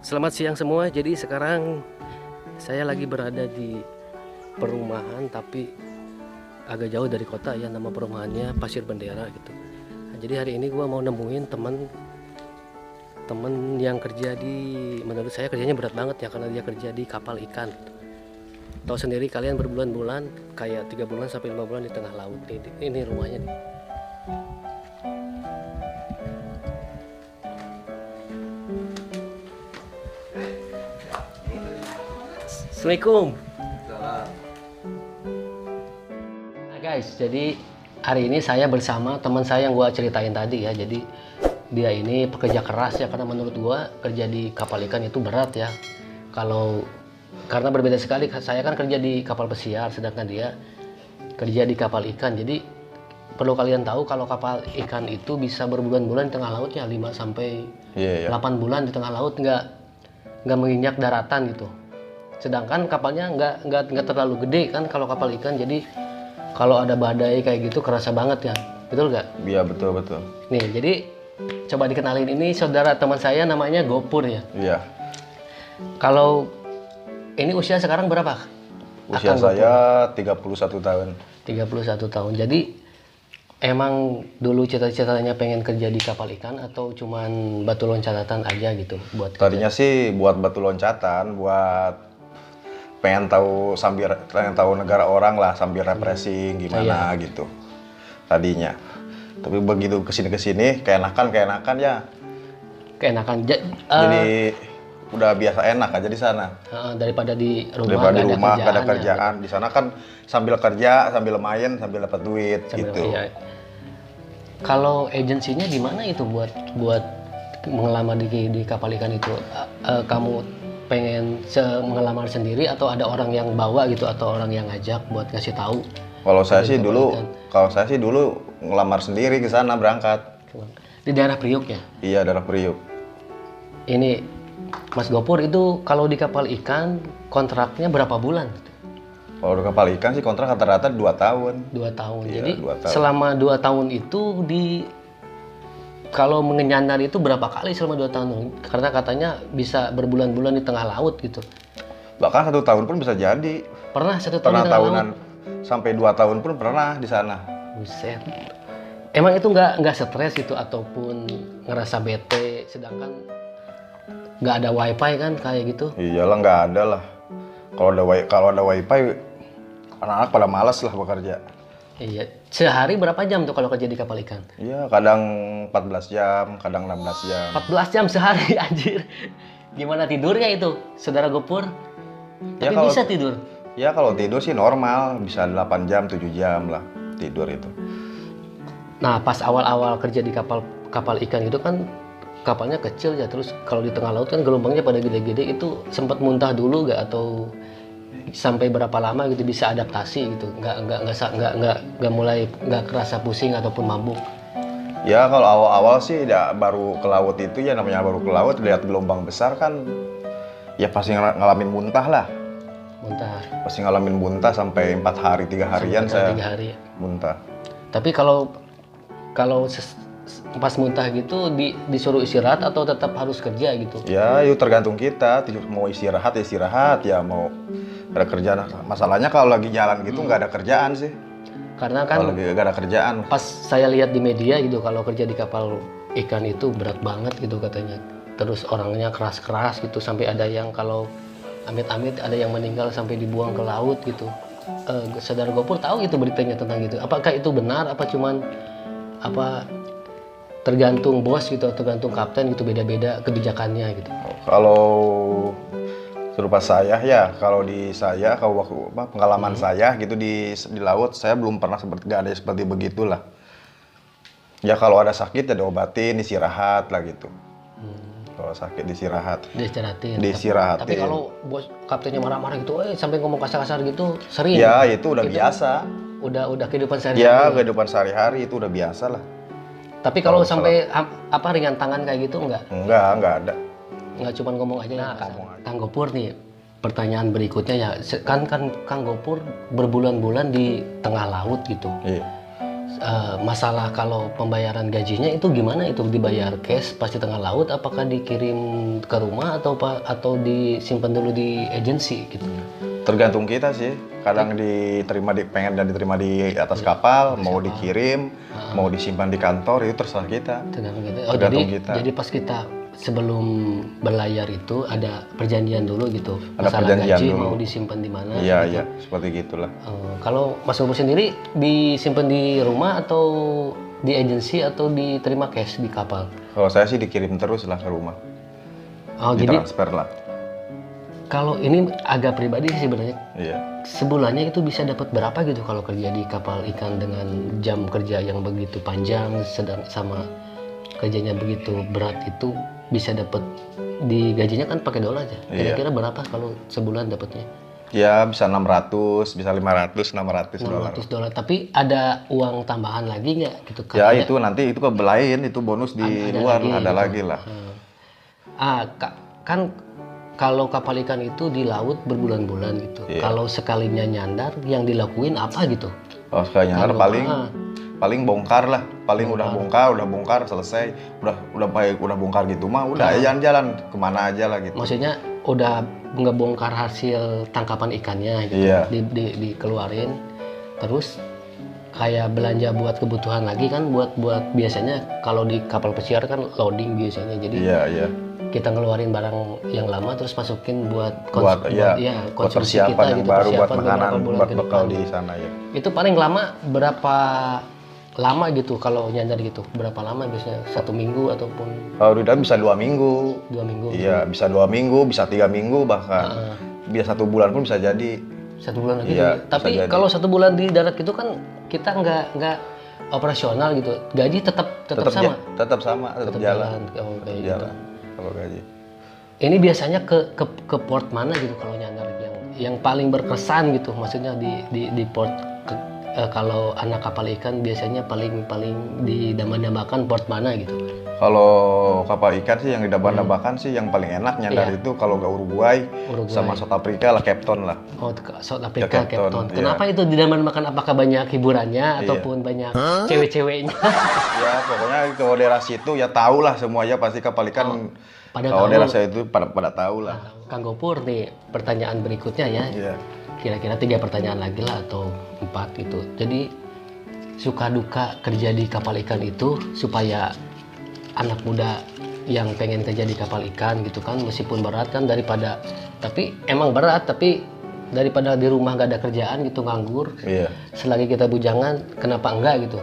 Selamat siang semua. Jadi sekarang saya lagi berada di perumahan tapi agak jauh dari kota ya. Nama perumahannya Pasir Bendera gitu. Nah, jadi hari ini gua mau nemuin temen yang kerja di, menurut saya kerjanya berat banget ya karena dia kerja di kapal ikan. Tahu sendiri kalian berbulan-bulan kayak 3 bulan sampai 5 bulan di tengah laut. Ini rumahnya nih. Assalamualaikum. Nah guys, jadi hari ini saya bersama teman saya yang gua ceritain tadi ya. Jadi dia ini pekerja keras ya, karena menurut gua kerja di kapal ikan itu berat ya. Karena berbeda sekali, saya kan kerja di kapal pesiar sedangkan dia kerja di kapal ikan. Jadi perlu kalian tahu kalau kapal ikan itu bisa berbulan-bulan di tengah laut ya, 5 sampai 8 bulan di tengah laut nggak menginjak daratan gitu. Sedangkan kapalnya nggak terlalu gede kan kalau kapal ikan, jadi kalau ada badai kayak gitu kerasa banget ya, betul nggak? Iya betul. Nih jadi coba dikenalin, ini saudara teman saya namanya Gopur ya. Iya. Kalau ini usia sekarang berapa? Usia saya 31 tahun. 31 tahun. Jadi emang dulu cita-citanya pengen kerja di kapal ikan atau cuman batu loncatan aja gitu buat kerja? Tadinya sih buat batu loncatan, buat pengen tahu negara orang lah sambil refreshing gimana gitu tadinya. Tapi begitu kesini keenakan ya. Keenakan. Jadi udah biasa enak aja di sana. Daripada di rumah Daripada di rumah gak ada ya, kerjaan. Di sana kan sambil kerja, sambil main, sambil dapat duit gitu. Iya. Kalau agensinya di mana itu buat mengelamar di kapal ikan itu? Kamu pengen mengelamar sendiri atau ada orang yang bawa gitu atau orang yang ngajak buat ngasih tahu? Kalau saya sih dulu ngelamar sendiri ke sana berangkat. Di daerah Priuk ya? Iya, daerah Priuk. Ini Mas Gopur itu kalau di kapal ikan kontraknya berapa bulan? Kalau di kapal ikan sih kontrak rata-rata 2 tahun. 2 tahun. Iya, Jadi 2 tahun. selama 2 tahun itu kalau mengenyandar itu berapa kali selama 2 tahun? Karena katanya bisa berbulan-bulan di tengah laut gitu. Bahkan 1 tahun pun bisa jadi. Pernah 1 tahun Pernah di tengah tahunan laut? sampai 2 tahun pun pernah di sana. Buset. Emang itu nggak stres itu ataupun ngerasa bete, sedangkan nggak ada wifi kan kayak gitu? Iyalah, nggak ada lah. Kalau ada wifi, anak-anak pada malas lah bekerja. Iya. Sehari berapa jam tuh kalau kerja di kapal ikan? Iya, kadang 14 jam, kadang 16 jam. 14 jam sehari, anjir. Gimana tidurnya itu, saudara Gopur? Tapi kalau- bisa tidur? Ya kalau tidur sih normal, bisa 8 jam, 7 jam lah tidur itu. Nah, pas awal-awal kerja di kapal ikan itu kan kapalnya kecil ya, terus kalau di tengah laut kan gelombangnya pada gede-gede, itu sempat muntah dulu nggak atau sampai berapa lama gitu bisa adaptasi gitu, nggak mulai nggak kerasa pusing ataupun mabuk? Ya kalau awal-awal sih baru ke laut itu ya, namanya baru ke laut lihat gelombang besar kan ya pasti ngalamin muntah lah. Muntah. Pasti ngalamin muntah sampai 4 hari, 3 harian saya 3 hari. muntah. Tapi kalau pas muntah gitu disuruh istirahat atau tetap harus kerja gitu? Ya itu tergantung kita, mau istirahat ya istirahat, ya mau ada kerjaan. Masalahnya kalau lagi jalan gitu nggak ada kerjaan sih. Karena kan Kalau lagi nggak ada kerjaan. pas saya lihat di media gitu, kalau kerja di kapal ikan itu berat banget gitu katanya. Terus orangnya keras-keras gitu, sampai ada yang kalau amit-amit ada yang meninggal sampai dibuang ke laut gitu. Saudara Gopur tahu itu beritanya tentang gitu? Apakah itu benar? Apa cuman tergantung bos gitu, tergantung kapten gitu, beda-beda kebijakannya gitu? Kalau serupa saya ya, kalau waktu pengalaman saya gitu di laut, saya belum pernah nggak ada seperti begitulah. Ya kalau ada sakit ya diobatin, istirahat lah gitu. Kalau sakit Diistirahatin. disirahatin. Tapi kalau bos kaptennya marah-marah gitu, sampai ngomong kasar-kasar gitu, sering? Ya itu udah biasa. Udah kehidupan sehari-hari. Ya kehidupan sehari-hari itu udah biasa lah. Tapi kalau sampai ringan tangan kayak gitu enggak Nggak ada. Nggak cuma ngomong aja. Nah, Kang Gopur nih, pertanyaan berikutnya ya, kan Kang Gopur berbulan-bulan di tengah laut gitu. Iya. masalah kalau pembayaran gajinya itu gimana? Itu dibayar cash pas di tengah laut, apakah dikirim ke rumah atau disimpan dulu di agensi gitu? Tergantung kita sih. Kadang pengen dan diterima di atas kapal, mau dikirim, mau disimpan di kantor, itu terserah kita. Tergantung kita. Oh, Tergantung kita. jadi pas kita sebelum berlayar itu ada perjanjian dulu gitu. Ada Masalah perjanjian gaji dulu. mau disimpan di mana? Iya, gitu. iya, seperti gitulah. Kalau Mas Gopur sendiri disimpan di rumah atau di agensi atau diterima cash di kapal? Kalau saya sih dikirim terus lah ke rumah. Oh, jadi Ditransfer lah. kalau ini agak pribadi sih sebenarnya. Iya. Sebulannya itu bisa dapat berapa gitu kalau kerja di kapal ikan dengan jam kerja yang begitu panjang sedang sama kerjanya begitu berat, itu bisa dapat di gajinya kan pakai dolar aja. Kira-kira berapa kalau sebulan dapatnya? Ya bisa 600, bisa 500, 600 dolar. 600 dolar. Tapi ada uang tambahan lagi nggak gitu? Ya Katanya- itu nanti itu kebelain, itu bonus di Ada luar lagi, ada gitu. lagi lah. Kan kalau kapal ikan itu di laut berbulan-bulan gitu. Iya. Kalau sekalinya nyandar, yang dilakuin apa gitu? Kalau sekali nyandar Kalau- paling bongkar lah, paling udah bongkar selesai, udah bongkar gitu mah udah ya jalan-jalan kemana aja lah gitu. Maksudnya udah ngebongkar hasil tangkapan ikannya gitu, Iya. dikeluarin, terus kayak belanja buat kebutuhan lagi kan, buat biasanya kalau di kapal pesiar kan loading biasanya, jadi Iya. kita ngeluarin barang yang lama terus masukin buat Buat konsumsi persiapan kita yang gitu, baru, buat persiapan makanan, beberapa bulan buat ke bekal depan. di sana ya. Itu paling lama berapa lama gitu kalau nyandar gitu? Berapa lama biasanya? 1 minggu ataupun Kalau di dalam bisa 2 minggu. 2 minggu? Iya, bisa 2 minggu, bisa 3 minggu bahkan. Bisa 1 bulan pun bisa jadi. 1 bulan lagi. Iya, Tapi bisa jadi. kalau 1 bulan di darat gitu kan kita nggak operasional gitu. Gaji tetap sama. Tetap sama, tetap jalan. Oh, kayak gitu. Jalan kalau gaji. Ini biasanya ke port mana gitu kalau nyandar yang paling berkesan gitu? Maksudnya di port kalau anak kapal ikan biasanya paling didambakan port mana gitu? Kalau kapal ikan sih yang didambakan sih yang paling enak nyandar Iya. itu kalau nggak Uruguay sama South Africa lah, Cape Town lah. Oh, South Africa, Ya, Cape Cape Town. Town, Kenapa itu didambakan? Apakah banyak hiburannya Iya. ataupun banyak cewek-ceweknya? Ya pokoknya kalau daerah situ ya tahu lah semuanya pasti kapal ikan. pada Kalau tahu. daerah saya itu pada tahu lah. Kang Gopur nih, pertanyaan berikutnya ya. Iya. Kira-kira 3 pertanyaan lagi lah atau 4 gitu. Jadi suka duka kerja di kapal ikan itu supaya anak muda yang pengen kerja di kapal ikan gitu kan, meskipun berat kan, tapi emang berat, tapi daripada di rumah gak ada kerjaan gitu nganggur, Iya. selagi kita bujangan kenapa enggak gitu,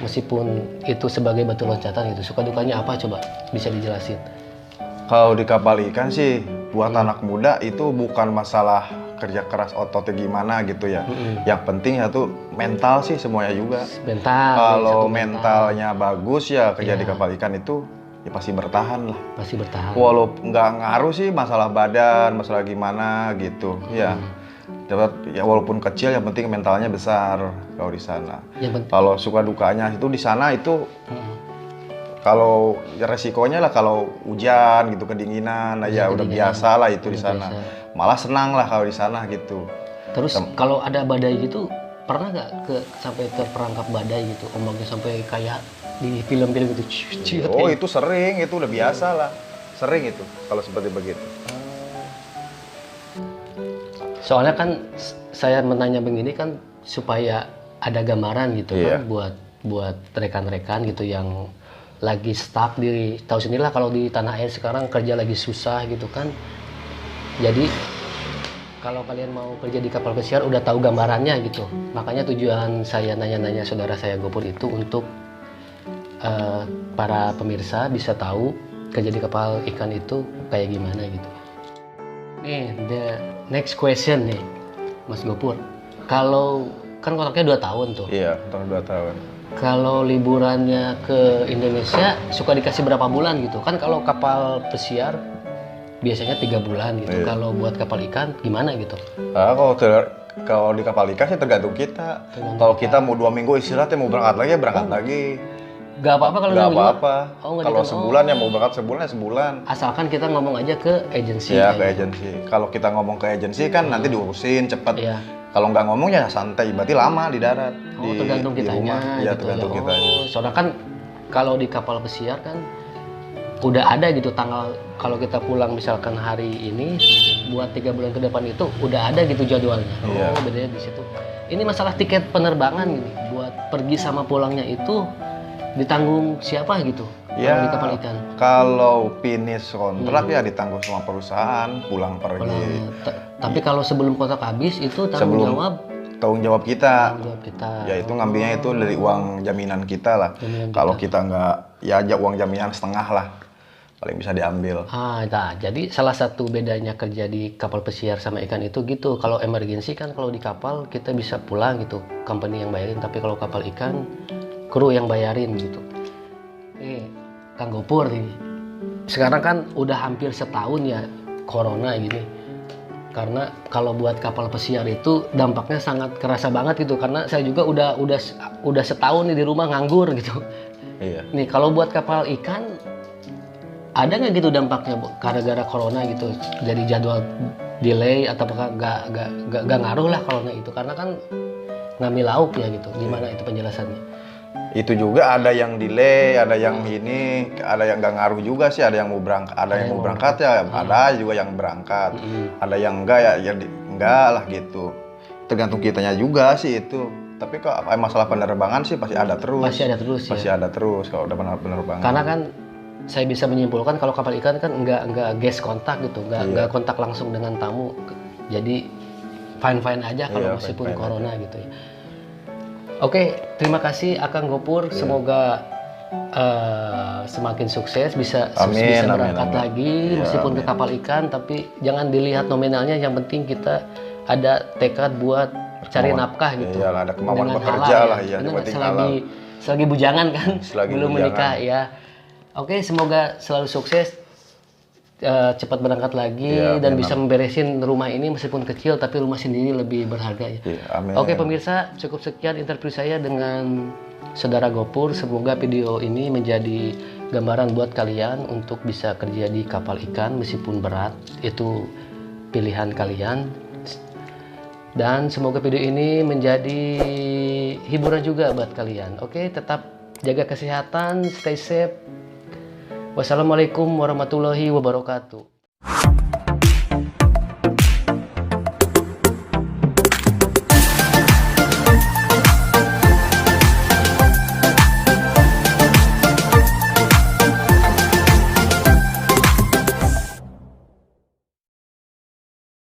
meskipun itu sebagai batu loncatan gitu. Suka dukanya apa coba bisa dijelasin? Kalau di kapal ikan sih buat anak muda itu bukan masalah kerja keras ototnya gimana gitu ya. Yang penting ya tuh mental sih semuanya juga. Mental. Kalau satu mentalnya bagus ya kerja Iya. di kapal ikan itu ya pasti bertahan lah. pasti bertahan. Walaupun nggak ngaruh sih masalah badan, masalah gimana gitu. Ya. Ya walaupun kecil yang penting mentalnya besar kalau di sana. Yang penting. Kalau suka dukanya itu di sana itu kalau ya resikonya lah kalau hujan gitu kedinginan, ya udah biasa lah itu di sana. Malah senang lah kalau di sana gitu. Terus kalau ada badai gitu, pernah nggak sampai terperangkap badai gitu, ombaknya sampai kayak di film-film gitu? Oh itu sering, itu udah biasa lah, sering itu kalau seperti begitu. Soalnya kan saya menanya begini kan supaya ada gambaran gitu kan buat rekan-rekan gitu yang lagi stuck tahu sendirilah kalau di tanah air sekarang kerja lagi susah gitu kan. Jadi kalau kalian mau kerja di kapal pesiar udah tahu gambarannya gitu. Makanya tujuan saya nanya-nanya saudara saya Gopur itu untuk para pemirsa bisa tahu kerja di kapal ikan itu kayak gimana gitu. Nih, the next question nih, Mas Gopur. Kalau kan kontraknya 2 tahun tuh. Iya, tahun 2 tahun. Kalau liburannya ke Indonesia suka dikasih berapa bulan gitu? Kan kalau kapal pesiar biasanya 3 bulan gitu. Iya. Kalau buat kapal ikan gimana gitu? Kalau di kapal ikan sih tergantung kita. Kalau kita mau 2 minggu istirahat ya mau berangkat lagi ya berangkat lagi. Gak apa-apa kalau Nggak 2 minggu? apa-apa. Oh, nggak Kalau ditentu. sebulan ya mau berangkat sebulan ya sebulan. Asalkan kita ngomong aja ke agensi. Ya kayak ke gitu. agensi. Kalau kita ngomong ke agensi kan nanti diurusin cepet. Iya. Kalau nggak ngomong ya santai, berarti lama di darat. Oh, tergantung di kitanya rumah. Iya, gitu tergantung ya. kitanya. Oh, soalnya kan kalau di kapal pesiar kan udah ada gitu tanggal, kalau kita pulang misalkan hari ini buat 3 bulan ke depan itu udah ada gitu jadwalnya. Iya. Oh, bedanya di situ. Ini masalah tiket penerbangan gini, buat pergi sama pulangnya itu ditanggung siapa gitu? Kalau Ya, di kapal ikan. kalau finish kontrak ya ditanggung sama perusahaan, pulang pergi. Pulangnya. Tapi kalau sebelum kontrak habis itu tanggung Sebelum jawab tanggung jawab kita. tanggung jawab kita. Ya itu ngambilnya itu dari uang jaminan kita lah. Jaminan Kalau kita nggak, ya aja uang jaminan setengah lah. Paling bisa diambil. Nah, jadi salah satu bedanya kerja di kapal pesiar sama ikan itu gitu. Kalau emergensi kan kalau di kapal kita bisa pulang gitu, company yang bayarin. Tapi kalau kapal ikan, kru yang bayarin gitu. Kang Gopur ini. Sekarang kan udah hampir setahun ya corona gini. Karena kalau buat kapal pesiar itu dampaknya sangat kerasa banget gitu. Karena saya juga udah setahun nih di rumah nganggur gitu. Iya. Nih kalau buat kapal ikan ada nggak gitu dampaknya Bu? Gara-gara corona gitu, jadi jadwal delay atau nggak ngaruh lah corona itu, karena kan ngambil lauk ya gitu. Gimana itu penjelasannya? Itu juga ada yang delay, ada yang ini, ada yang nggak ngaruh juga sih. Ada yang mau berangkat, ada yang mau berangkat ya, ada juga yang berangkat. Ada yang enggak ya, enggak lah gitu. Tergantung kitanya juga sih itu. Tapi kalau masalah penerbangan sih pasti ada terus. Masih ada terus Pasti ya. ada terus kalau udah penerbangan. Karena kan saya bisa menyimpulkan kalau kapal ikan kan nggak guest kontak gitu, nggak kontak langsung dengan tamu. Jadi fine aja kalau Iya, meskipun fine-fine corona gitu ya. Oke, terima kasih Akang Gopur. Semoga semakin sukses, bisa Amin, berangkat amin. lagi Iya, meskipun ke amin. kapal ikan, tapi jangan dilihat nominalnya. Yang penting kita ada tekad buat cari Kemauan. nafkah gitu. Iya, ada kemauan Dengan bekerja halal lah, iya, Karena yang penting selagi bujangan kan, Selagi belum bujangan. menikah ya. Oke, semoga selalu sukses, cepat berangkat lagi Iya, dan amin, bisa memberesin rumah ini meskipun kecil, tapi rumah sendiri lebih berharga ya. Iya, amin. Oke pemirsa, cukup sekian interview saya dengan Saudara Gopur. Semoga video ini menjadi gambaran buat kalian untuk bisa kerja di kapal ikan meskipun berat, itu pilihan kalian. Dan semoga video ini menjadi hiburan juga buat kalian. Oke, tetap jaga kesehatan, stay safe. Wassalamualaikum warahmatullahi wabarakatuh.